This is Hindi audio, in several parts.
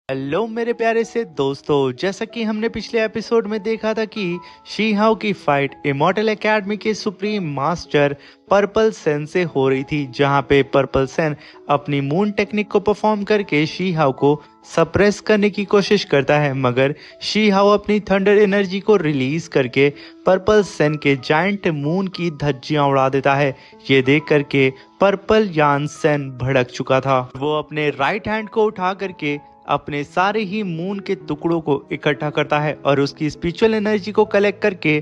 हेलो मेरे प्यारे से दोस्तों, जैसा कि हमने पिछले एपिसोड में देखा था कि शी हाओ की फाइट इमॉर्टल एकेडमी के सुप्रीम मास्टर पर्पल सेन से हो रही थी, जहां पे पर्पल सेन अपनी मून टेक्निक को परफॉर्म करके शी हाओ को सप्रेस करने की कोशिश करता है, मगर शी हाओ अपनी थंडर एनर्जी को रिलीज करके पर्पल सेन के जायंट मून की धज्जियां उड़ा देता है। ये देख करके पर्पल यान सेन भड़क चुका था। वो अपने राइट हैंड को उठा करके अपने सारे ही मून के टुकड़ों को इकट्ठा करता है और उसकी स्पिरिचुअल एनर्जी को कलेक्ट करके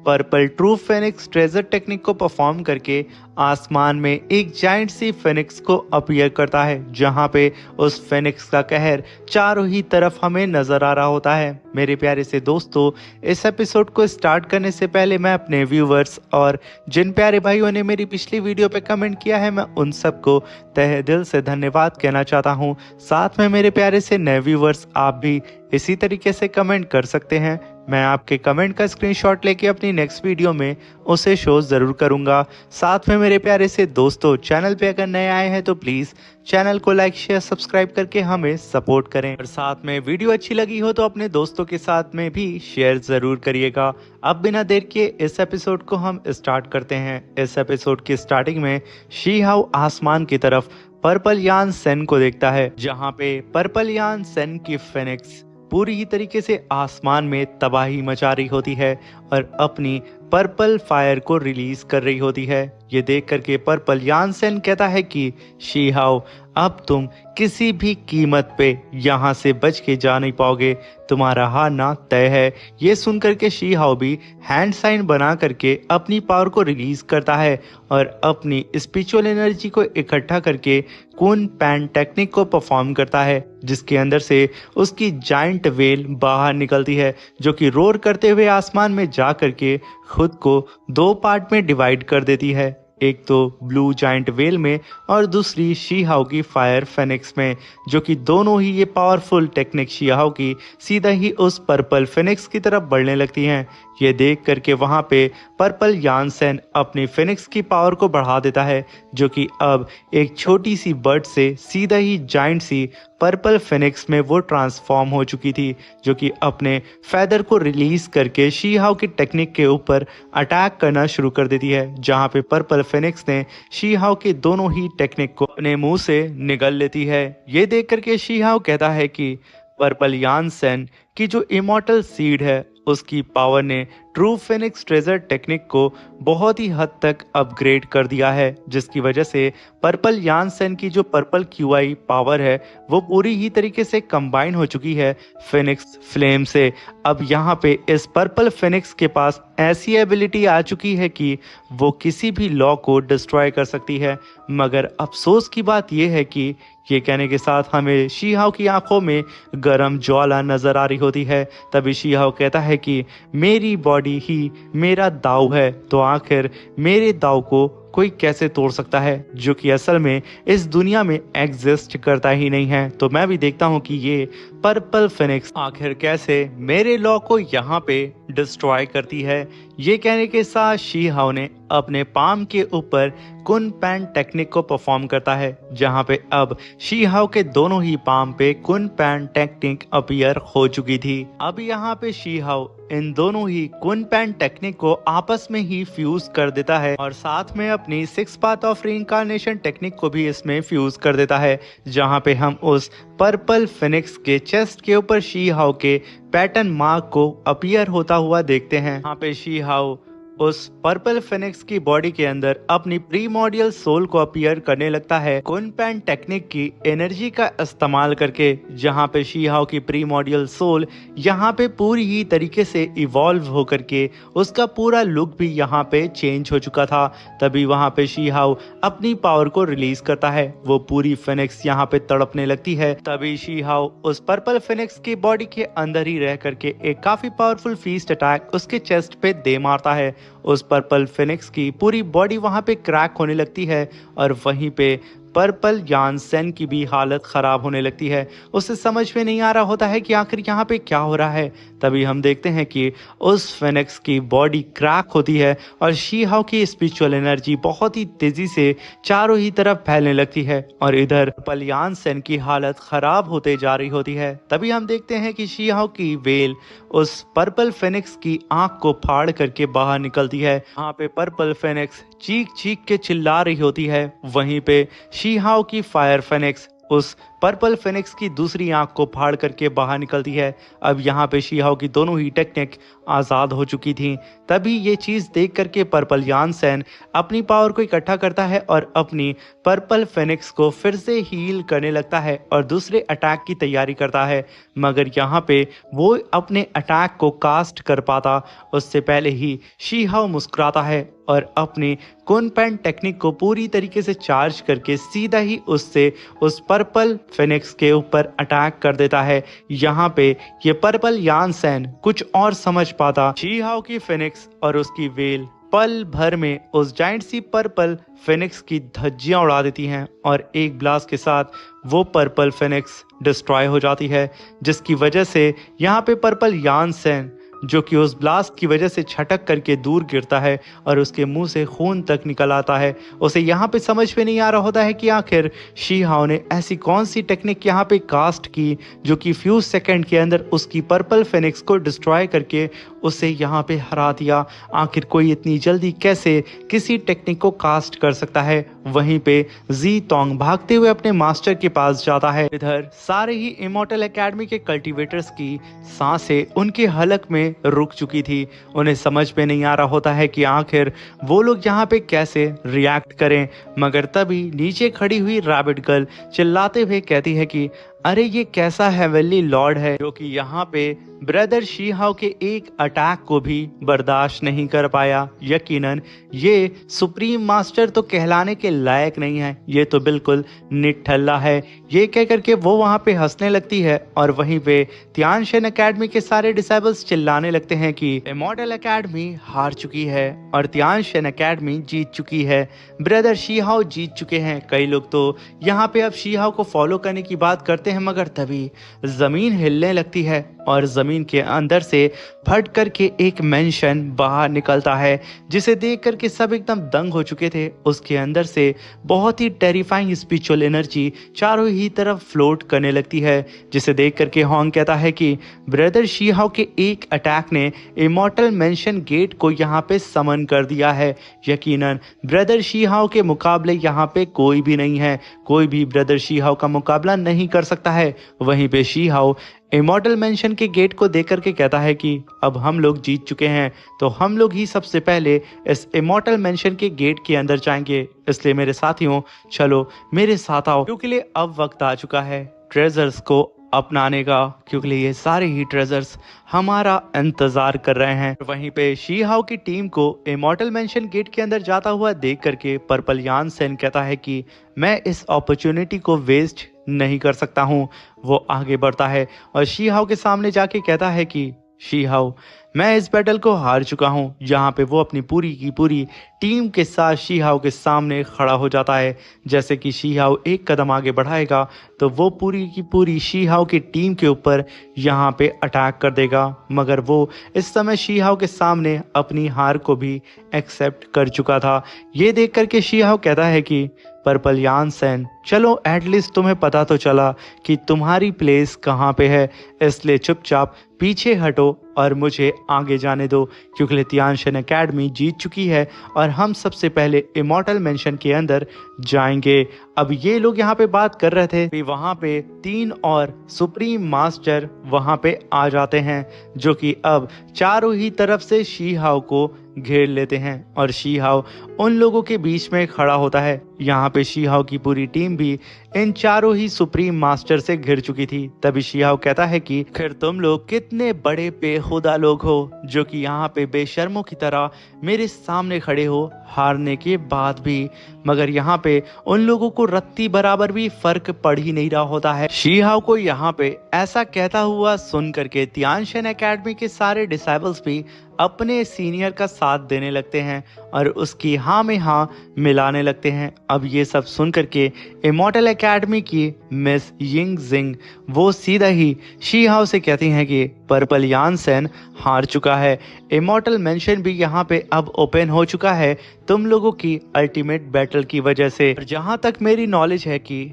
purple true phoenix treasure technique को परफॉर्म करके आसमान में एक जायंट सी फेनिक्स को अपीयर करता है, जहां पे उस फेनिक्स का कहर चारों ही तरफ हमें नजर आ रहा होता है। मेरे प्यारे से दोस्तों, इस एपिसोड को स्टार्ट करने से पहले मैं अपने व्यूवर्स और जिन प्यारे भाइयों ने मेरी पिछली वीडियो पे कमेंट किया है, मैं उन सबको तहे दिल से धन्यवाद कहना चाहता हूं। साथ में मेरे प्यारे से नए व्यूवर्स, आप भी इसी तरीके से कमेंट कर सकते हैं। मैं आपके कमेंट का स्क्रीनशॉट लेके अपनी नेक्स्ट वीडियो में उसे शो जरूर करूंगा। साथ में मेरे प्यारे से दोस्तों, चैनल पे अगर नए आए हैं तो प्लीज चैनल को लाइक शेयर सब्सक्राइब करके हमें सपोर्ट करें और साथ में वीडियो अच्छी लगी हो तो अपने दोस्तों के साथ में भी शेयर जरूर करिएगा। अब बिना देर किए इस एपिसोड को हम स्टार्ट करते हैं। इस एपिसोड की स्टार्टिंग में शी हाओ आसमान की तरफ पर्पल यान सेन को देखता है, जहां पे पर्पल यान सेन की फेनिक्स पूरी ही तरीके से आसमान में तबाही मचा रही होती है और अपनी पर्पल फायर को रिलीज कर रही होती है। ये देख करके पर्पल यानसेन कहता है कि शी हाओ, अब तुम किसी भी कीमत पे यहाँ से बच के जा नहीं पाओगे, तुम्हारा हारना तय है। ये सुन करके शी हाओ भी हैंड साइन बना करके अपनी पावर को रिलीज करता है और अपनी स्पिरिचुअल एनर्जी को इकट्ठा करके कुन पैन टेक्निक को परफॉर्म करता है, जिसके अंदर से उसकी जायंट वेल बाहर निकलती है, जो कि रोर करते हुए आसमान में जा करके खुद को दो पार्ट में डिवाइड कर देती है, एक तो ब्लू जायंट वेल में और दूसरी शी हाओ की फायर फेनिक्स में, जो कि दोनों ही ये पावरफुल टेक्निक शी हाओ की सीधा ही उस पर्पल फेनिक्स की तरफ बढ़ने लगती हैं। ये देख करके वहां पे पर्पल यानसेन अपनी फेनिक्स की पावर को बढ़ा देता है, जो कि अब एक छोटी सी बर्ड से सीधा ही जायंट सी पर्पल फेनिक्स में वो ट्रांसफॉर्म हो चुकी थी, जो कि अपने फेदर को रिलीज करके शी हाओ की टेक्निक के ऊपर अटैक करना शुरू कर देती है, जहां पे पर्पल फेनिक्स ने शी हाओ के दोनों ही टेक्निक को अपने मुंह से निगल लेती है। ये देख करके शी हाओ कहता है कि पर्पल यानसेन की जो इमॉर्टल सीड है उसकी पावर ने ट्रू फेनिक्स ट्रेजर टेक्निक को बहुत ही हद तक अपग्रेड कर दिया है, जिसकी वजह से पर्पल यानसेन की जो पर्पल क्यूआई पावर है वो पूरी ही तरीके से कंबाइन हो चुकी है फेनिक्स फ्लेम से। अब यहाँ पे इस पर्पल फेनिक्स के पास ऐसी एबिलिटी आ चुकी है कि वो किसी भी लॉ को डिस्ट्रॉय कर सकती है, मगर अफसोस की बात यह है कि ये कहने के साथ हमें शी हाओ की आंखों में गरम ज्वाला नजर आ रही होती है। तभी शी हाओ कहता है कि मेरी बॉडी ही मेरा दाव है, तो आखिर मेरे दाव को कोई कैसे तोड़ सकता है, जो कि असल में इस दुनिया में एग्जिस्ट करता ही नहीं है। तो मैं भी देखता हूँ कि ये पर्पल फेनिक्स आखिर कैसे मेरे लॉ को यहाँ पे डिस्ट्रॉय करती है। ये कहने के साथ शी हाओ ने अपने पाम के ऊपर कुन पैन टेक्निक को परफॉर्म करता है, जहां पे अब शी हाओ के दोनों ही पाम पे कुन पैन टेक्निक अपीयर हो चुकी थी। अब यहाँ पे शी हाओ इन दोनों ही कुन पैन टेक्निक को आपस में ही फ्यूज कर देता है और साथ में अपनी six path of reincarnation technique को भी इसमें फ्यूज कर देता है, जहां पे हम उस पर्पल फिनिक्स के चेस्ट के ऊपर शी हाओ के पैटर्न मार्क को अपीयर होता हुआ देखते हैं। यहाँ पे शी हाओ उस पर्पल फिनिक्स की बॉडी के अंदर अपनी प्रीमोडियल सोल को अपीयर करने लगता है कुन पैन टेक्निक की एनर्जी का इस्तेमाल करके, जहां पे शी हाओ की प्रीमोडियल सोल यहां पे पूरी ही तरीके से इवॉल्व होकर के उसका पूरा लुक भी यहां पे चेंज हो चुका था। तभी वहां पे शी हाओ अपनी पावर को रिलीज करता है, वो पूरी फिनिक्स यहां पे तड़पने लगती है। तभी शी हाओ उस पर्पल फिनिक्स की बॉडी के अंदर ही रह करके एक काफी पावरफुल फीस्ट अटैक उसके चेस्ट पे दे मारता है। उस पर्पल फिनिक्स की पूरी बॉडी वहां पे क्रैक होने लगती है और वहीं पे पर्पल यानसेन की भी हालत खराब होने लगती है। उसे समझ में नहीं आ रहा होता है कि आखिर यहाँ पे क्या हो रहा है। तभी हम देखते हैं कि उस फेनिक्स की बॉडी क्रैक होती है और शी हाओ की स्पिरिचुअल एनर्जी बहुत ही तेजी से चारों ही तरफ फैलने लगती है और इधर पर्पल यानसेन की हालत खराब होते जा रही होती है। तभी हम देखते हैं कि शी हाओ की वेल उस पर्पल फेनिक्स की आंख को फाड़ करके बाहर निकलती है। वहाँ पे पर्पल फेनिक्स चीख चीख के चिल्ला रही होती है। वहीं पे शी हाओ की फायर फेनिक्स उस पर्पल फेनिक्स की दूसरी आंख को फाड़ करके बाहर निकलती है। अब यहाँ पे शी हाओ की दोनों ही टेक्निक आज़ाद हो चुकी थी। तभी ये चीज़ देख करके पर्पल यानसेन अपनी पावर को इकट्ठा करता है और अपनी पर्पल फेनिक्स को फिर से हील करने लगता है और दूसरे अटैक की तैयारी करता है। मगर यहाँ पे वो अपने अटैक को कास्ट कर पाता उससे पहले ही शी हाओ मुस्कुराता है और अपनी कुनपेन टेक्निक को पूरी तरीके से चार्ज करके सीधा ही उससे उस पर्पल फेनिक्स के ऊपर अटैक कर देता है। यहाँ पे ये पर्पल यानसेन कुछ और समझ पाता शी हाओ की फेनिक्स और उसकी वेल पल भर में उस जाइंट सी पर्पल फेनिक्स की धज्जियां उड़ा देती हैं और एक ब्लास्ट के साथ वो पर्पल फेनिक्स डिस्ट्रॉय हो जाती है, जिसकी वजह से यहाँ पे पर्पल यानसेन जो कि उस ब्लास्ट की वजह से छटक करके दूर गिरता है और उसके मुंह से खून तक निकल आता है। उसे यहाँ पे समझ में नहीं आ रहा होता है कि आखिर शी हाओ ने ऐसी कौन सी टेक्निक यहाँ पे कास्ट की जो कि फ्यू सेकंड के अंदर उसकी पर्पल फेनिक्स को डिस्ट्रॉय करके उसे यहाँ पे हरा दिया। आखिर कोई इतनी जल्दी कैसे किसी टेक्निक को कास्ट कर सकता है। वहीं पे जी तोंग भागते हुए अपने मास्टर के पास जाता है। इधर सारे ही इमॉर्टल एकेडमी के कल्टीवेटर्स की सांसें उनके हलक में रुक चुकी थी। उन्हें समझ में नहीं आ रहा होता है कि आखिर वो लोग यहाँ पे कैसे रिएक्ट करें। मगर तभी नीचे खड़ी हुई रैबिट गर्ल चिल्लाते हुए कहती है कि अरे ये कैसा हेवनली लॉर्ड है जो कि यहाँ पे ब्रदर शी हाओ के एक अटैक को भी बर्दाश्त नहीं कर पाया। यकीनन ये सुप्रीम मास्टर तो कहलाने के लायक नहीं है, ये तो बिल्कुल निठल्ला है। ये कह करके वो वहाँ पे हंसने लगती है और वहीं पे तियानशेन एकेडमी के सारे डिसाइबल्स चिल्लाने लगते हैं कि इमॉर्टल एकेडमी हार चुकी है और तियानशेन एकेडमी जीत चुकी है। ब्रदर शी हाओ जीत चुके हैं। कई लोग तो यहाँ पे अब शी हाओ को फॉलो करने की बात करते हैं, मगर तभी जमीन हिलने लगती है और जमीन के अंदर से फट करके एक मेंशन बाहर निकलता है, जिसे देख करके सब एकदम दंग हो चुके थे। उसके अंदर से बहुत ही टेरिफाइंग स्पिरिचुअल एनर्जी चारों ही तरफ फ्लोट करने लगती है, जिसे देख करके हॉन्ग कहता है कि ब्रदर शी हाओ के एक अटैक ने इमॉर्टल मेंशन गेट को यहाँ पे समन कर दिया है। यकीनन ब्रदर शी हाओ के मुकाबले यहाँ पे कोई भी नहीं है, कोई भी ब्रदर शी हाओ का मुकाबला नहीं कर सकता है। वहीं पे शी हाओ इमॉर्टल मेंशन के गेट को देख करके कहता है कि अब हम लोग जीत चुके हैं, तो हम लोग ही सबसे पहले इस इमॉर्टल मेंशन के गेट के अंदर जाएंगे। इसलिए मेरे साथियों चलो मेरे साथ आओ, क्योंकि अब वक्त आ चुका है ट्रेजर्स को अपनाने का, क्योंकि ये सारे ही ट्रेजर्स हमारा इंतजार कर रहे हैं। वहीं पे शी हाओ की टीम को इमॉर्टल मेंशन गेट के अंदर जाता हुआ देख करके पर्पल यानसेन कहता है कि मैं इस अपॉर्चुनिटी को वेस्ट नहीं कर सकता हूँ। वो आगे बढ़ता है और शी हाओ के सामने जाके कहता है कि शी हाओ मैं इस बैटल को हार चुका हूँ। यहाँ पे वो अपनी पूरी की पूरी टीम के साथ शी हाओ के सामने खड़ा हो जाता है। जैसे कि शी हाओ एक कदम आगे बढ़ाएगा तो वो पूरी की पूरी शी हाओ की टीम के ऊपर यहाँ पे अटैक कर देगा, मगर वो इस समय शी हाओ के सामने अपनी हार को भी एक्सेप्ट कर चुका था। ये देख करके शी हाओ कहता है कि पर्पल यानसेन चलो एटलीस्ट तुम्हें पता तो चला कि तुम्हारी प्लेस कहाँ पे है, इसलिए चुपचाप पीछे हटो और मुझे आगे जाने दो, क्योंकि तियानशेन एकेडमी जीत चुकी है और हम सबसे पहले इमॉर्टल मेंशन के अंदर जाएंगे। अब ये लोग यहाँ पे बात कर रहे थे, वहाँ पे 3 और सुप्रीम मास्टर वहाँ पे आ जाते हैं, जो कि अब चारों ही तरफ से शी हाओ को घेर लेते हैं और शी हाओ उन लोगों के बीच में खड़ा होता है। यहाँ पे शी हाओ की पूरी टीम भी इन चारों ही सुप्रीम मास्टर से घिर चुकी थी। तभी शी हाओ कहता है कि खैर तुम लोग कितने बड़े बेखुदा लोग हो जो कि यहाँ पे बेशर्मों की तरह मेरे सामने खड़े हो हारने के बाद भी, मगर यहाँ पे उन लोगों को रत्ती बराबर भी फर्क पड़ ही नहीं रहा होता है। शी हाओ को यहाँ पे ऐसा कहता हुआ सुन करके तियानशेन एकेडमी के सारे डिसाइबल्स भी अपने सीनियर का साथ देने लगते हैं और उसकी हाँ में हाँ मिलाने लगते हैं। अब ये सब सुन करके इमॉर्टल एकेडमी की मिस यिंग जिंग वो सीधा ही शी हाओ से कहती हैं कि पर्पल यानसेन हार चुका है। इमॉर्टल मेंशन भी यहाँ पे अब ओपन हो चुका है तुम लोगों की अल्टीमेट बैटल की वजह से। जहाँ तक मेरी नॉलेज है कि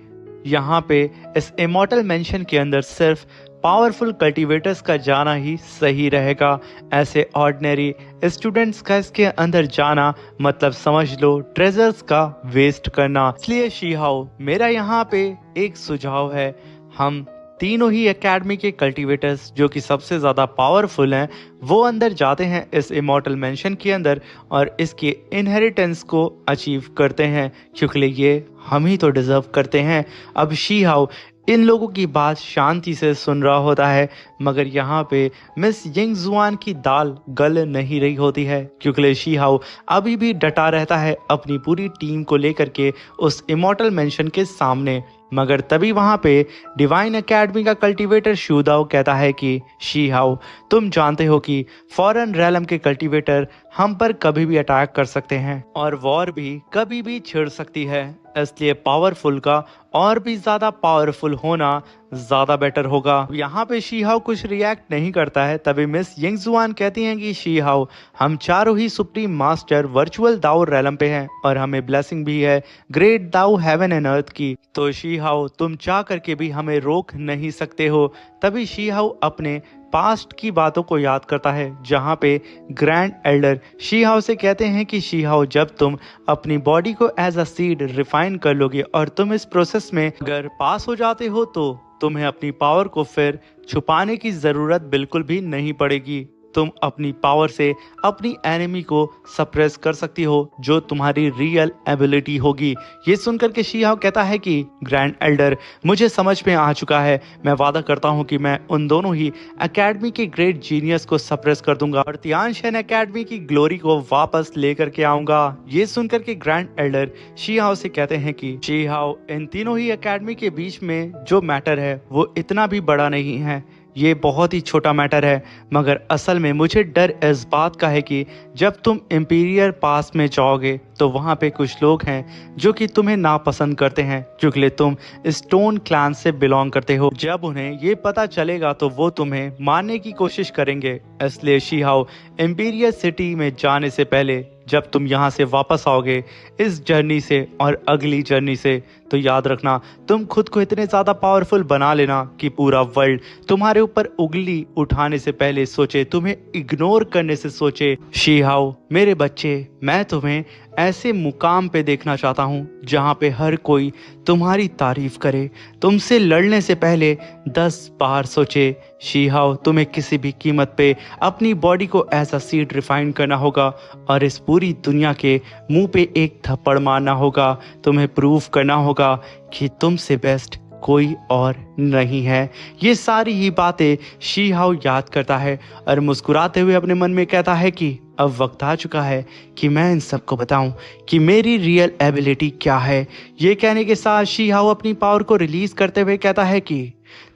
यहाँ पे इस इमॉर्टल मेंशन के अंदर सिर्फ पावरफुल कल्टीवेटर्स का जाना ही सही रहेगा। ऐसे ऑर्डिनरी स्टूडेंट्स का इसके अंदर जाना मतलब समझ लो ट्रेजर्स का वेस्ट करना। इसलिए शी हाओ मेरा यहाँ पे एक सुझाव है, हम तीनों ही एकेडमी के कल्टीवेटर्स जो कि सबसे ज़्यादा पावरफुल हैं वो अंदर जाते हैं इस इमॉर्टल मेंशन के अंदर और इसके इनहेरिटेंस को अचीव करते हैं, क्योंकि ये हम ही तो डिजर्व करते हैं। अब शी हाओ इन लोगों की बात शांति से सुन रहा होता है, मगर यहाँ पे मिस यिंग जुआन की दाल गल नहीं रही होती है, क्योंकि शी हाओ अभी भी डटा रहता है अपनी पूरी टीम को लेकर के उस इमॉर्टल मेंशन के सामने। मगर तभी वहाँ पे डिवाइन एकेडमी का कल्टीवेटर शूदाओ कहता है कि शी हाओ तुम जानते हो कि फॉरेन रैलम के कल्टीवेटर हम पर कभी भी अटैक कर सकते हैं और वॉर भी कभी भी छिड़ सकती है, इसलिए पावरफुल का और भी ज्यादा पावरफुल होना ज्यादा बेटर होगा। यहाँ पे शी हाओ कुछ रिएक्ट नहीं करता है। तभी मिस यिंग जुआन कहती हैं कि शी हाओ हम चारों ही सुप्रीम मास्टर वर्चुअल दाओ रैलम पे हैं और हमें ब्लेसिंग भी है ग्रेट दाओ हेवन एंड अर्थ की, तो शी हाओ तुम चाह करके भी हमें रोक नहीं सकते हो। तभी शी हाओ अपने पास्ट की बातों को याद करता है, जहाँ पे ग्रैंड एल्डर शी हाओ से कहते हैं कि शी हाओ जब तुम अपनी बॉडी को एज अ सीड रिफाइन कर लोगे और तुम इस प्रोसेस में अगर पास हो जाते हो तो तुम्हें अपनी पावर को फिर छुपाने की जरूरत बिल्कुल भी नहीं पड़ेगी। तुम अपनी पावर से अपनी एनिमी को सप्रेस कर सकती हो, जो तुम्हारी रियल एबिलिटी होगी। ये सुनकर के शी हाओ कहता है कि ग्रैंड एल्डर मुझे समझ में आ चुका है, मैं वादा करता हूँ कि मैं उन दोनों ही एकेडमी के ग्रेट जीनियस को सप्रेस कर दूंगा और तियानशेन एकेडमी की ग्लोरी को वापस लेकर के आऊंगा। ये सुनकर के ग्रैंड एल्डर शी हाओ से कहते हैं कि शी हाओ इन तीनों ही एकेडमी के बीच में जो मैटर है वो इतना भी बड़ा नहीं है, ये बहुत ही छोटा मैटर है, मगर असल में मुझे डर इस बात का है कि जब तुम इंपीरियर पास में जाओगे तो वहाँ पे कुछ लोग हैं जो कि तुम्हें नापसंद करते हैं, क्योंकि तुम स्टोन क्लैन से बिलोंग करते हो। जब उन्हें ये पता चलेगा तो वो तुम्हें मारने की कोशिश करेंगे। इसलिए शी हाओ इंपीरियर सिटी में जाने से पहले जब तुम यहाँ से वापस आओगे इस जर्नी से और अगली जर्नी से, तो याद रखना तुम खुद को इतने ज़्यादा पावरफुल बना लेना कि पूरा वर्ल्ड तुम्हारे ऊपर उंगली उठाने से पहले सोचे, तुम्हें इग्नोर करने से सोचे। शी हाओ मेरे बच्चे, मैं तुम्हें ऐसे मुकाम पे देखना चाहता हूँ जहाँ पे हर कोई तुम्हारी तारीफ करे, तुमसे लड़ने से पहले 10 बार सोचे। शी हाओ तुम्हें किसी भी कीमत पे अपनी बॉडी को एज अ सीड रिफाइन करना होगा और इस पूरी दुनिया के मुंह पे एक थप्पड़ मारना होगा। तुम्हें प्रूफ करना होगा कि तुमसे बेस्ट कोई और नहीं है। ये सारी ही बातें शी हाओ याद करता है और मुस्कुराते हुए अपने मन में कहता है कि अब वक्त आ चुका है कि मैं इन सबको बताऊं कि मेरी रियल एबिलिटी क्या है। ये कहने के साथ शी हाओ अपनी पावर को रिलीज करते हुए कहता है कि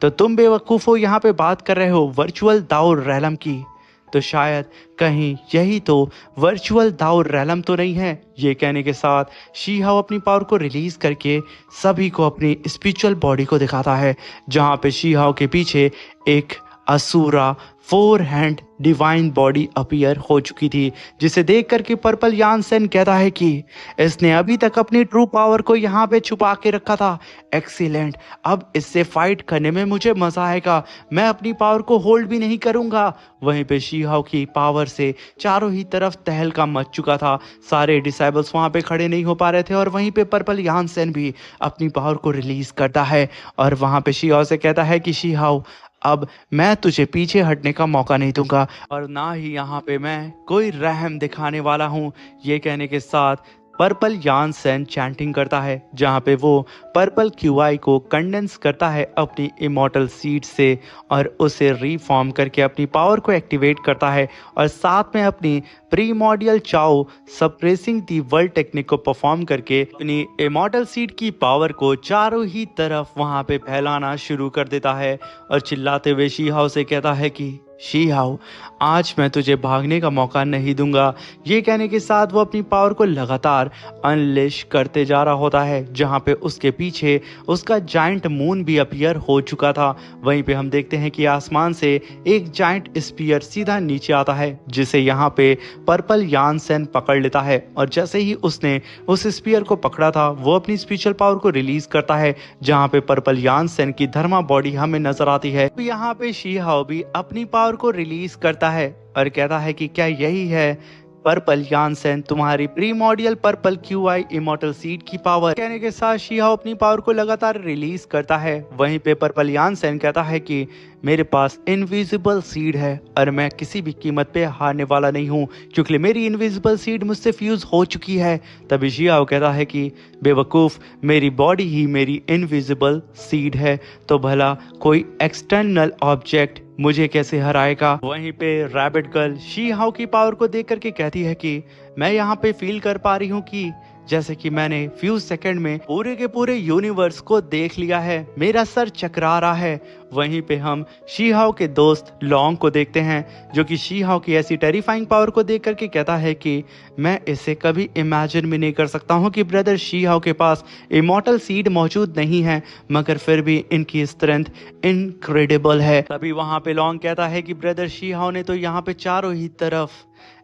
तो तुम बेवकूफ़ हो, यहाँ पे बात कर रहे हो वर्चुअल दाओ रैलम की, तो शायद कहीं यही तो वर्चुअल दाओ रैलम तो नहीं है। ये कहने के साथ शी हाओ अपनी पावर को रिलीज करके सभी को अपनी स्पिरिचुअल बॉडी को दिखाता है, जहाँ पे शी हाओ के पीछे एक असुरा 4 हैंड डिवाइन बॉडी अपीयर हो चुकी थी, जिसे देख करके पर्पल यानसेन कहता है कि इसने अभी तक अपनी ट्रू पावर को यहाँ पे छुपा के रखा था। एक्सीलेंट, अब इससे फाइट करने में मुझे मजा आएगा, मैं अपनी पावर को होल्ड भी नहीं करूंगा। वहीं पे शी हाओ की पावर से चारों ही तरफ तहलका मच चुका था, सारे डिसाइबल्स वहाँ पे खड़े नहीं हो पा रहे थे और वहीं पे पर्पल यानसेन भी अपनी पावर को रिलीज करता है और वहाँ पे शी हाओ से कहता है कि शी हाओ अब मैं तुझे पीछे हटने का मौका नहीं दूंगा और ना ही यहाँ पे मैं कोई रहम दिखाने वाला हूँ। ये कहने के साथ पर्पल यानसेन चैंटिंग करता है, जहाँ पे वो पर्पल क्यूआई को कंडेंस करता है अपनी इमॉर्टल सीड से और उसे रीफॉर्म करके अपनी पावर को एक्टिवेट करता है और साथ में अपनी प्रीमॉर्डियल चाओ सप्रेसिंग दी वर्ल्ड टेक्निक को परफॉर्म करके अपनी इमॉर्टल सीड की पावर को चारों ही तरफ वहाँ पे फैलाना शुरू कर देता है और चिल्लाते हुए शी हाओ से कहता है कि शी हाओ, आज मैं तुझे भागने का मौका नहीं दूंगा। ये कहने के साथ वो अपनी पावर को लगातार अनलिश करते जा रहा होता है, जहाँ पे उसके पीछे उसका जाइंट मून भी अपीयर हो चुका था। वहीं पे हम देखते हैं कि आसमान से एक जाइंट स्पीयर सीधा नीचे आता है, जिसे यहाँ पे पर्पल यानसेन पकड़ लेता है। और जैसे ही उसने उस स्पीयर को पकड़ा था, वो अपनी स्पिरिचुअल पावर को रिलीज करता है, जहाँ पे पर्पल यानसेन की धर्मा बॉडी हमें नजर आती है। तो यहाँ पे शी हाओ भी अपनी पावर को रिलीज करता है और कहता है कि क्या यही है पर्पल यानसेन, तुम्हारी primordial purple QI immortal seed की पावर। कहने के साथ शी हाओ अपनी पावर को लगातार रिलीज करता है। वहीं पे पर्पल यानसेन कहता है कि मेरे पास इनविजिबल सीड है और मैं किसी भी कीमत पे हारने वाला नहीं हूँ, क्योंकि मेरी इनविजिबल सीड मुझसे फ्यूज हो चुकी है। तभी शी हाओ कहता है कि बेवकूफ, मेरी बॉडी ही मेरी इनविजिबल सीड है, तो भला कोई एक्सटर्नल ऑब्जेक्ट मुझे कैसे हराएगा। वहीं पे रैबिट गर्ल शी हाओ की पावर को देख करके कहती है कि मैं यहाँ पे फील कर पा रही हूँ कि जैसे कि मैंने फ्यू सेकंड में पूरे के पूरे यूनिवर्स को देख लिया है, मेरा सर चकरा रहा है। वहीं पे हम शी हाओ के दोस्त लॉन्ग को देखते हैं, जो कि शी हाओ की ऐसी टेरिफाइंग पावर को देख करके कहता है कि मैं इसे कभी इमेजिन भी नहीं कर सकता हूँ कि ब्रदर शी हाओ के पास इमॉर्टल सीड मौजूद नहीं है, मगर फिर भी इनकी स्ट्रेंथ इनक्रेडिबल है। तभी वहां पे लॉन्ग कहता है कि ब्रदर शी हाओ ने तो यहाँ पे चारों ही तरफ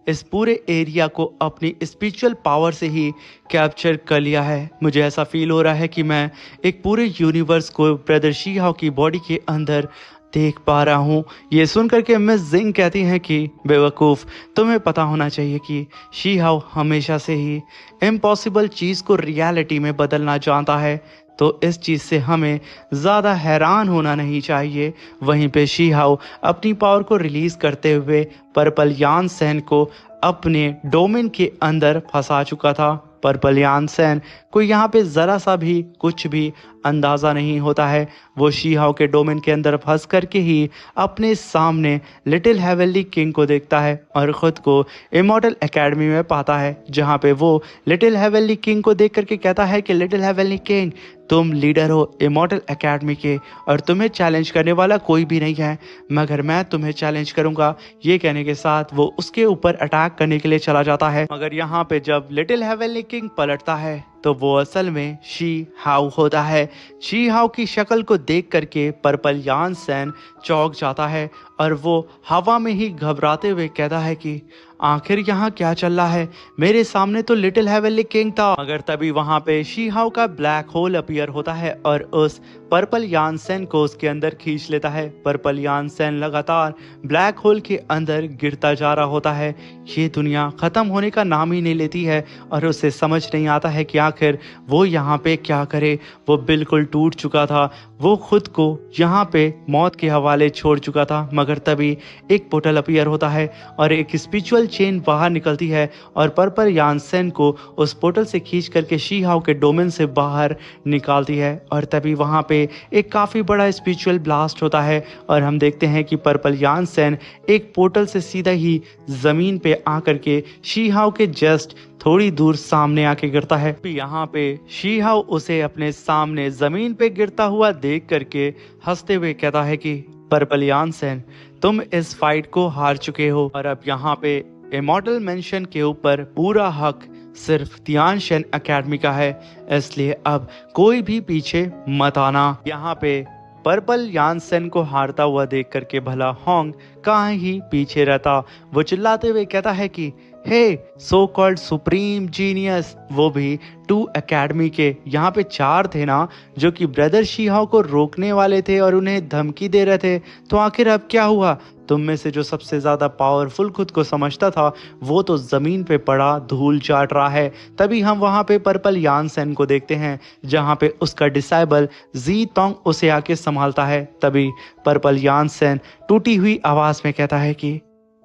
इस पूरे एरिया को अपनी स्पिरिचुअल पावर से ही कैप्चर कर लिया है। मुझे ऐसा फील हो रहा है कि मैं एक पूरे यूनिवर्स को ब्रदर शी हाओ की बॉडी के अंदर देख पा रहा हूँ। ये सुन करके मिस जिंग कहती हैं कि बेवकूफ़, तुम्हें पता होना चाहिए कि शी हाओ हमेशा से ही इम्पॉसिबल चीज़ को रियलिटी में बदलना जानता है, तो इस चीज़ से हमें ज़्यादा हैरान होना नहीं चाहिए। वहीं पे शी हाओ अपनी पावर को रिलीज़ करते हुए पर्पल यानसेन को अपने डोमेन के अंदर फंसा चुका था। पर्पल यानसेन को यहाँ पे ज़रा सा भी कुछ भी अंदाज़ा नहीं होता है। वो शी हाओ के डोमेन के अंदर फंस करके ही अपने सामने लिटिल हेवनली किंग को देखता है और ख़ुद को इमॉर्टल एकेडमी में पाता है, जहाँ पे वो लिटिल हेवनली किंग को देख करके कहता है कि लिटिल हेवनली किंग, तुम लीडर हो इमॉर्टल एकेडमी के और तुम्हें चैलेंज करने वाला कोई भी नहीं है, मगर मैं तुम्हें चैलेंज करूंगा। ये कहने के साथ वो उसके ऊपर अटैक करने के लिए चला जाता है, मगर यहाँ पे जब लिटिल हेवनली किंग पलटता है तो वो असल में शी हाओ होता है। शी हाओ की शक्ल को देख करके पर्पल यानसेन चौंक जाता है और वो हवा में ही घबराते हुए कहता है कि आखिर यहाँ क्या चल रहा है, मेरे सामने तो लिटिल हेवनली किंग था। मगर तभी वहां पे शी हाओ का ब्लैक होल अपीयर होता है और उस पर्पल यानसेन को उसके अंदर खींच लेता है। पर्पल यानसेन लगातार ब्लैक होल के अंदर गिरता जा रहा होता है। ये दुनिया खत्म होने का नाम ही नहीं लेती है और उसे समझ नहीं आता है कि आखिर वो यहाँ पे क्या करे। वो बिल्कुल टूट चुका था, वो खुद को यहाँ पे मौत के हवाले छोड़ चुका था। मगर तभी एक पोर्टल अपीयर होता है और एक स्पिरिचुअल चेन बाहर निकलती है और पर्पल यानसेन को उस पोर्टल से खींच करके शी हाओ के डोमेन से बाहर निकालती है। और तभी वहाँ पे एक काफ़ी बड़ा स्पिरिचुअल ब्लास्ट होता है और हम देखते हैं कि पर्पल यानसेन एक पोर्टल से सीधा ही ज़मीन पे आकर के शी हाओ के जस्ट थोड़ी दूर सामने आके गिरता है। यहाँ पे शी हाओ उसे अपने सामने ज़मीन पे गिरता हुआ देख करके हंसते हुए कहता है कि पर्पल यानसेन, तुम इस फाइट को हार चुके हो और अब यहाँ पे इमॉर्टल मेंशन के ऊपर पूरा हक सिर्फ तियानशेन एकेडमी का है, इसलिए अब कोई भी पीछे मत आना। यहाँ पे पर्पल यानसेन को हारता हुआ देख करके भला होंग कहाँ ही पीछे रहता। वो चिल्लाते हुए कहता है कि हे सो कॉल्ड सुप्रीम जीनियस, वो भी 2 एकेडमी के। यहाँ पे 4 थे ना जो कि ब्रदर शी हाओ को रोकने वाले थे और उन्हें धमकी दे रहे थे, तो आखिर अब क्या हुआ? तुम में से जो सबसे ज़्यादा पावरफुल खुद को समझता था वो तो ज़मीन पे पड़ा धूल चाट रहा है। तभी हम वहाँ पे पर्पल यानसेन को देखते हैं, जहाँ पे उसका डिसाइबल जी तोंग उसे आके संभालता है। तभी पर्पल यानसेन टूटी हुई आवाज़ में कहता है कि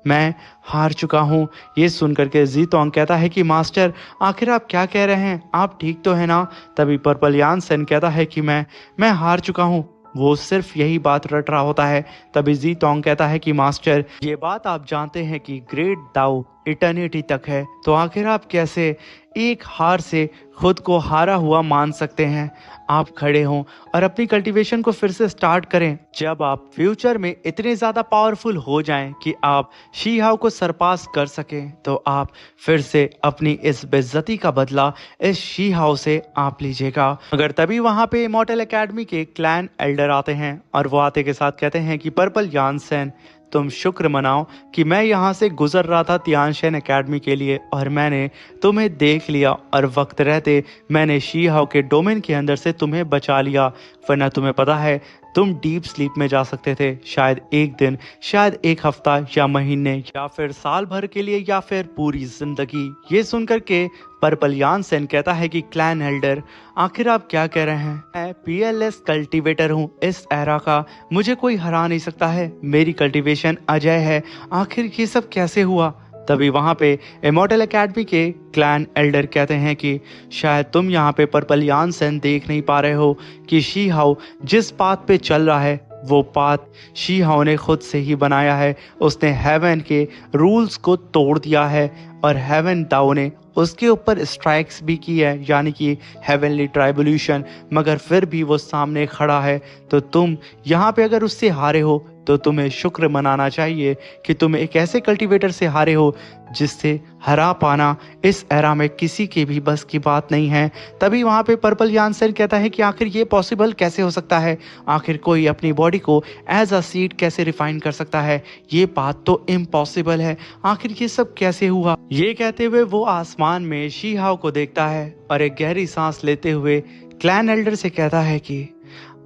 मैं हार चुका हूँ। ये सुन करके जी तोंग कहता है कि मास्टर, आखिर आप क्या कह रहे हैं, आप ठीक तो है ना? तभी पर्पल यानसेन कहता है कि मैं हार चुका हूँ। वो सिर्फ यही बात रट रहा होता है। तभी जी तोंग कहता है कि मास्टर, ये बात आप जानते हैं कि ग्रेट दाओ इटर्निटी तक है, तो आखिर आप कैसे एक हार से खुद को हारा हुआ मान सकते हैं। आप खड़े हों और अपनी कल्टीवेशन को फिर से स्टार्ट करें। जब आप फ्यूचर में इतने ज़्यादा पावरफुल हो जाएं कि आप शी हाओ को सरपास कर सकें, तो आप फिर से अपनी इस बेइज्जती का बदला इस शी हाओ से आप लीजिएगा। मगर तभी वहाँ पे इमॉर्टल एकेडमी के क्लैन एल्डर आते हैं और वो आते के साथ कहते हैं कि पर्पल यानसेन, तुम शुक्र मनाओ कि मैं यहाँ से गुजर रहा था तियानशेन एकेडमी के लिए और मैंने तुम्हें देख लिया और वक्त रहते मैंने शी हाओ के डोमेन के अंदर से तुम्हें बचा लिया, वरना तुम्हें पता है तुम डीप स्लीप में जा सकते थे, शायद एक दिन, शायद एक हफ्ता या महीने या फिर साल भर के लिए या फिर पूरी जिंदगी। ये सुनकर के पर्पल यानसेन कहता है कि क्लैन एल्डर, आखिर आप क्या कह रहे हैं? मैं पीएलएस कल्टीवेटर हूँ इस एरा का, मुझे कोई हरा नहीं सकता है, मेरी कल्टीवेशन अजय है, आखिर ये सब कैसे हुआ? तभी वहाँ पे इमॉर्टल एकेडमी के क्लैन एल्डर कहते हैं कि शायद तुम यहाँ पे पर्पल यानसेन देख नहीं पा रहे हो कि शी हाओ जिस पाथ पे चल रहा है वो पाथ शी हाओ ने खुद से ही बनाया है। उसने हेवन के रूल्स को तोड़ दिया है और हेवन दाओ ने उसके ऊपर स्ट्राइक्स भी की है, यानी कि हेवनली ट्राइबल्यूशन, मगर फिर भी वो सामने खड़ा है। तो तुम यहाँ पे अगर उससे हारे हो तो तुम्हें शुक्र मनाना चाहिए कि तुम एक ऐसे कल्टीवेटर से हारे हो जिससे हरा पाना इस एरा में किसी के भी बस की बात नहीं है। तभी वहाँ पे पर्पल यानसेन कहता है कि आखिर ये पॉसिबल कैसे हो सकता है? आखिर कोई अपनी बॉडी को एज अ सीड कैसे रिफाइन कर सकता है? ये बात तो इम्पॉसिबल है, आखिर ये सब कैसे हुआ? ये कहते हुए वो आसमान में शी हाओ को देखता है और एक गहरी सांस लेते हुए क्लैन एल्डर से कहता है कि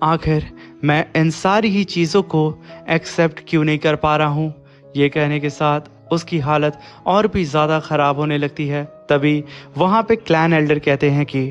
आखिर मैं इन सारी ही चीज़ों को एक्सेप्ट क्यों नहीं कर पा रहा हूँ। ये कहने के साथ उसकी हालत और भी ज़्यादा ख़राब होने लगती है। तभी वहाँ पे क्लैन एल्डर कहते हैं कि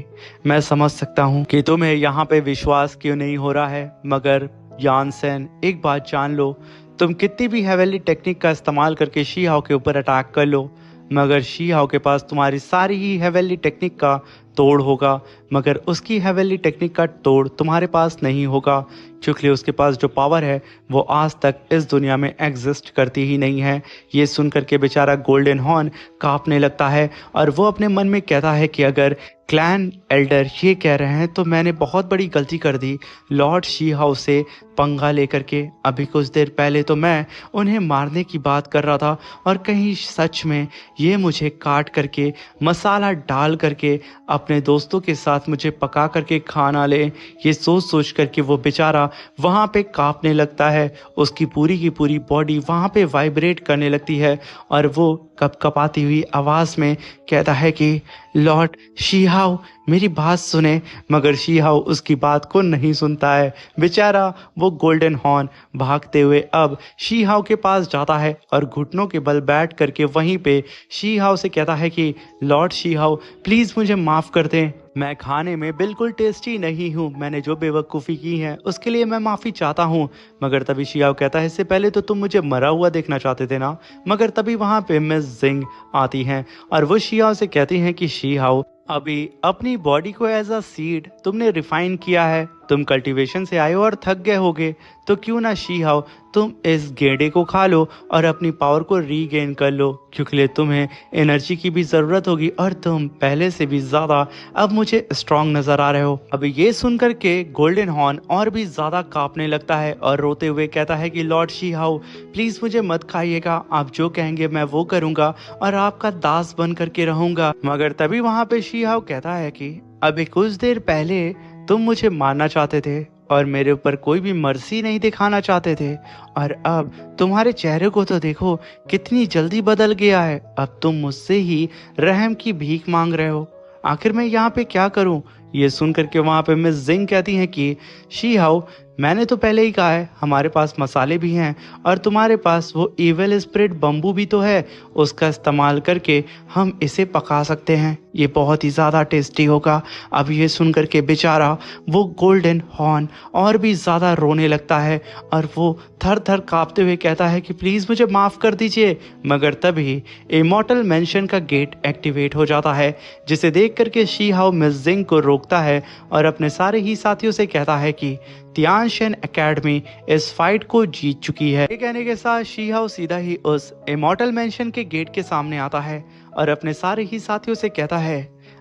मैं समझ सकता हूँ कि तुम्हें यहाँ पे विश्वास क्यों नहीं हो रहा है, मगर यानसेन एक बात जान लो, तुम कितनी भी हेवनली टेक्निक का इस्तेमाल करके शी हाओ के ऊपर अटैक कर लो, मगर शी हाओ के पास तुम्हारी सारी ही हेवनली टेक्निक का तोड़ होगा, मगर उसकी हेवनली टेक्निक का तोड़ तुम्हारे पास नहीं होगा, क्योंकि उसके पास जो पावर है वो आज तक इस दुनिया में एग्जिस्ट करती ही नहीं है। ये सुनकर के बेचारा गोल्डन हॉर्न कांपने लगता है और वो अपने मन में कहता है कि अगर क्लैन एल्डर ये कह रहे हैं तो मैंने बहुत बड़ी गलती कर दी लॉर्ड शी हाओ से पंगा लेकर के। अभी कुछ देर पहले तो मैं उन्हें मारने की बात कर रहा था और कहीं सच में ये मुझे काट करके मसाला डाल करके अपने दोस्तों के साथ मुझे पका करके खाना ले। ये सोच सोच करके वो बेचारा वहाँ पे कांपने लगता है, उसकी पूरी की पूरी बॉडी वहाँ पे वाइब्रेट करने लगती है और वो कपकपाती हुई आवाज़ में कहता है कि लॉर्ड शी हाओ मेरी बात सुने, मगर शी हाओ उसकी बात को नहीं सुनता है। बेचारा वो गोल्डन हॉर्न भागते हुए अब शी हाओ के पास जाता है और घुटनों के बल बैठ करके वहीं पे शी हाओ से कहता है कि लॉर्ड शी हाओ प्लीज़ मुझे माफ़ कर दें, मैं खाने में बिल्कुल टेस्टी नहीं हूँ, मैंने जो बेवकूफ़ी की है उसके लिए मैं माफ़ी चाहता हूँ। मगर तभी शी हाओ कहता है इससे पहले तो तुम मुझे मरा हुआ देखना चाहते थे ना। मगर तभी वहाँ पे मिस जिंग आती हैं और वो शी हाओ से कहती हैं कि शी हाओ अभी अपनी बॉडी को एज अ सीड तुमने रिफाइन किया है, तुम कल्टीवेशन से आए हो और थक गए होगे, तो क्यों ना शी हाओ तुम इस गेंडे को खा लो और अपनी पावर को रीगेन कर लो, क्योंकि तुम्हें एनर्जी की भी ज़रूरत होगी और तुम पहले से भी ज़्यादा अब मुझे स्ट्रांग नज़र आ रहे हो। अभी ये सुनकर के गोल्डन हॉर्न और भी ज़्यादा कांपने लगता है और रोते हुए कहता है कि लॉर्ड शी हाओ प्लीज़ मुझे मत खाइएगा, आप जो कहेंगे मैं वो करूँगा और आपका दास बन करके रहूँगा। मगर तभी वहाँ पे शी हाओ कहता है कि अभी कुछ देर पहले तुम मुझे मारना चाहते थे और मेरे ऊपर कोई भी मर्जी नहीं दिखाना चाहते थे, और अब तुम्हारे चेहरे को तो देखो कितनी जल्दी बदल गया है, अब तुम मुझसे ही रहम की भीख मांग रहे हो, आखिर मैं यहाँ पे क्या करूँ? ये सुन करके वहाँ पे मिस जिंग कहती हैं कि शी हाओ मैंने तो पहले ही कहा है हमारे पास मसाले भी हैं और तुम्हारे पास वो इविल स्प्रिट बम्बू भी तो है, उसका इस्तेमाल करके हम इसे पका सकते हैं, ये बहुत ही ज़्यादा टेस्टी होगा। अब ये सुन करके बेचारा वो गोल्डन हॉर्न और भी ज़्यादा रोने लगता है और वो थर थर काँपते हुए कहता है कि प्लीज़ मुझे माफ़ कर दीजिए। मगर तभी इमॉर्टल मैंशन का गेट एक्टिवेट हो जाता है, जिसे देख करके शी हाओ मिस जिंग को रोकता है और अपने सारे ही साथियों से कहता है कि तियानशेन एकेडमी इस फाइट को जीत चुकी है। ये कहने के साथ शी हाओ सीधा ही उस इमॉर्टल मैंशन के गेट के सामने आता है और अपने सारे ही साथियों से कहता है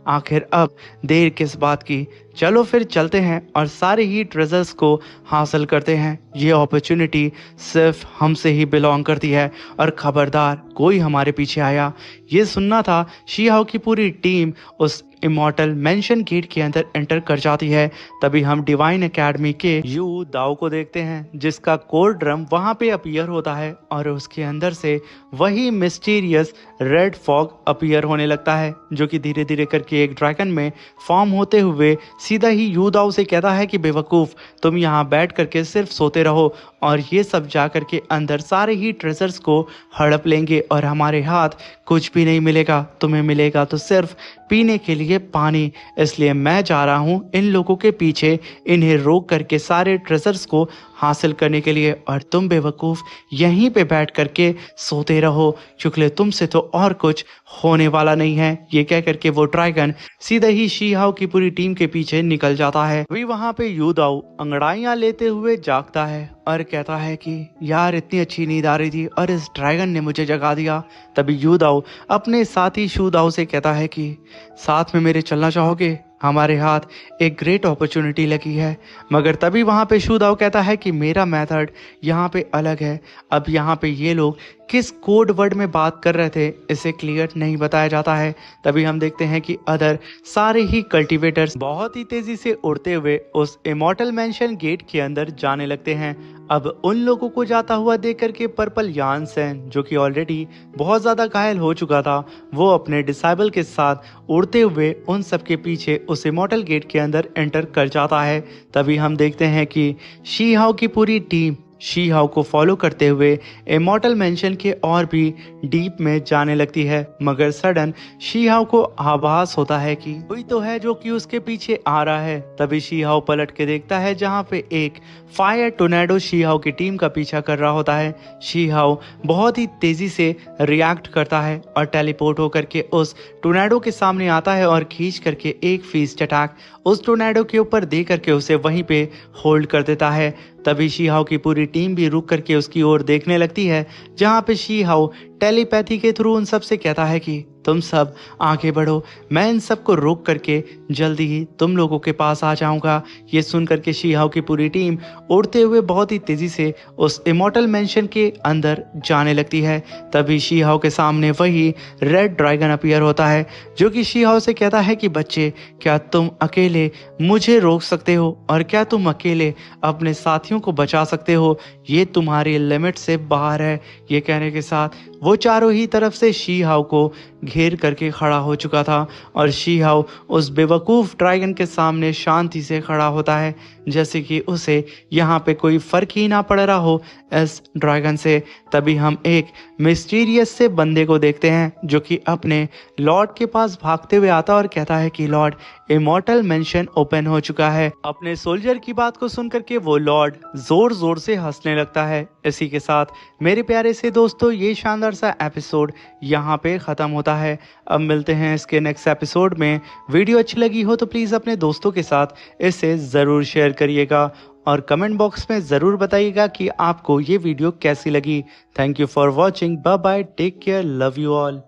आखिर अब देर किस बात की, चलो फिर चलते हैं और सारे ही ट्रेजर्स को हासिल करते हैं। ये अपॉर्चुनिटी सिर्फ हमसे ही बिलोंग करती है और खबरदार कोई हमारे पीछे आया। ये सुनना था शी हाओ की पूरी टीम उस इमॉर्टल मेंशन गेट के अंदर एंटर कर जाती है। तभी हम डिवाइन एकेडमी के यू दाओ को देखते हैं जिसका कोर ड्रम वहां पे अपीयर होता है और उसके अंदर से वही मिस्टीरियस रेड फॉग अपीयर होने लगता है जो कि धीरे धीरे करके एक ड्रैगन में फॉर्म होते हुए सीधा ही यू दाओ से कहता है कि बेवकूफ, तुम यहाँ बैठ करके सिर्फ सोते रहो और ये सब जा करके अंदर सारे ही ट्रेजर्स को हड़प लेंगे और हमारे हाथ कुछ भी नहीं मिलेगा, तुम्हें मिलेगा तो सिर्फ पीने के लिए पानी। इसलिए मैं जा रहा हूँ इन लोगों के पीछे इन्हें रोक करके सारे ट्रेजर्स को हासिल करने के लिए, और तुम बेवकूफ़ यहीं पे बैठ करके सोते रहो क्योंकि तुमसे तो और कुछ होने वाला नहीं है। ये कह करके वो ड्रैगन सीधा ही शी हाओ की पूरी टीम के पीछे निकल जाता है। वही वहां पे यू दाओ अंगड़ाइयां लेते हुए जागता है और कहता है कि यार इतनी अच्छी नींद आ रही थी और इस ड्रैगन ने मुझे जगा दिया। तभी यू दाओ अपने साथी शू दाओ से कहता है कि साथ में मेरे चलना चाहोगे, हमारे हाथ एक ग्रेट अपॉर्चुनिटी लगी है। मगर तभी वहाँ पे शू दाओ कहता है कि मेरा मेथड यहाँ पे अलग है। अब यहाँ पे ये लोग किस कोड वर्ड में बात कर रहे थे इसे क्लियर नहीं बताया जाता है। तभी हम देखते हैं कि अदर सारे ही कल्टीवेटर्स बहुत ही तेजी से उड़ते हुए उस इमॉर्टल मेंशन गेट के अंदर जाने लगते हैं। अब उन लोगों को जाता हुआ देख करके पर्पल यानसेन जो कि ऑलरेडी बहुत ज़्यादा घायल हो चुका था, वो अपने डिसाइबल के साथ उड़ते हुए उन सब के पीछे उस इमॉर्टल गेट के अंदर एंटर कर जाता है। तभी हम देखते हैं कि शी हाओ की पूरी टीम शी हाओ को फॉलो करते हुए इमॉर्टल मेंशन के और भी डीप में जाने लगती है। मगर सडन शी हाओ को आभास होता है कि कोई तो है जो कि उसके पीछे आ रहा है। तभी शी हाओ पलट के देखता है जहां पे एक फायर टोर्नेडो शी हाओ की टीम का पीछा कर रहा होता है। शी हाओ बहुत ही तेजी से रिएक्ट करता है और टेलीपोर्ट होकर के उस टोर्नेडो के सामने आता है और खींच करके एक फीस्ट अटैक उस टोर्नेडो के ऊपर दे करके उसे वहीं पे होल्ड कर देता है। तभी शी हाओ की पूरी टीम भी रुक करके उसकी ओर देखने लगती है जहां पे शी हाओ टेलीपैथी के थ्रू उन सब से कहता है कि तुम सब आगे बढ़ो, मैं इन सब को रोक करके जल्दी ही तुम लोगों के पास आ जाऊंगा। ये सुन करके शी हाओ की पूरी टीम उड़ते हुए बहुत ही तेजी से उस इमॉर्टल मेंशन के अंदर जाने लगती है। तभी शी हाओ के सामने वही रेड ड्रैगन अपीयर होता है जो कि शी हाओ से कहता है कि बच्चे, क्या तुम अकेले मुझे रोक सकते हो और क्या तुम अकेले अपने साथियों को बचा सकते हो? ये तुम्हारी लिमिट से बाहर है। ये कहने के साथ वो चारों ही तरफ से शी हाओ को घेर करके खड़ा हो चुका था और शी हाओ उस बेवकूफ़ ड्रैगन के सामने शांति से खड़ा होता है जैसे कि उसे यहाँ पे कोई फर्क ही ना पड़ रहा हो इस ड्रैगन से। तभी हम एक मिस्टीरियस से बंदे को देखते हैं जो कि अपने लॉर्ड के पास भागते हुए आता और कहता है कि लॉर्ड, इमॉर्टल मेंशन ओपन हो चुका है। अपने सोल्जर की बात को सुन करके वो लॉर्ड जोर जोर से हंसने लगता है। इसी के साथ मेरे प्यारे से दोस्तों ये शानदार सा एपिसोड यहाँ पे ख़त्म होता है। अब मिलते हैं इसके नेक्स्ट एपिसोड में। वीडियो अच्छी लगी हो तो प्लीज़ अपने दोस्तों के साथ इसे ज़रूर शेयर करिएगा और कमेंट बॉक्स में ज़रूर बताइएगा कि आपको ये वीडियो कैसी लगी। Thank you for watching. Bye bye, take care, love you all.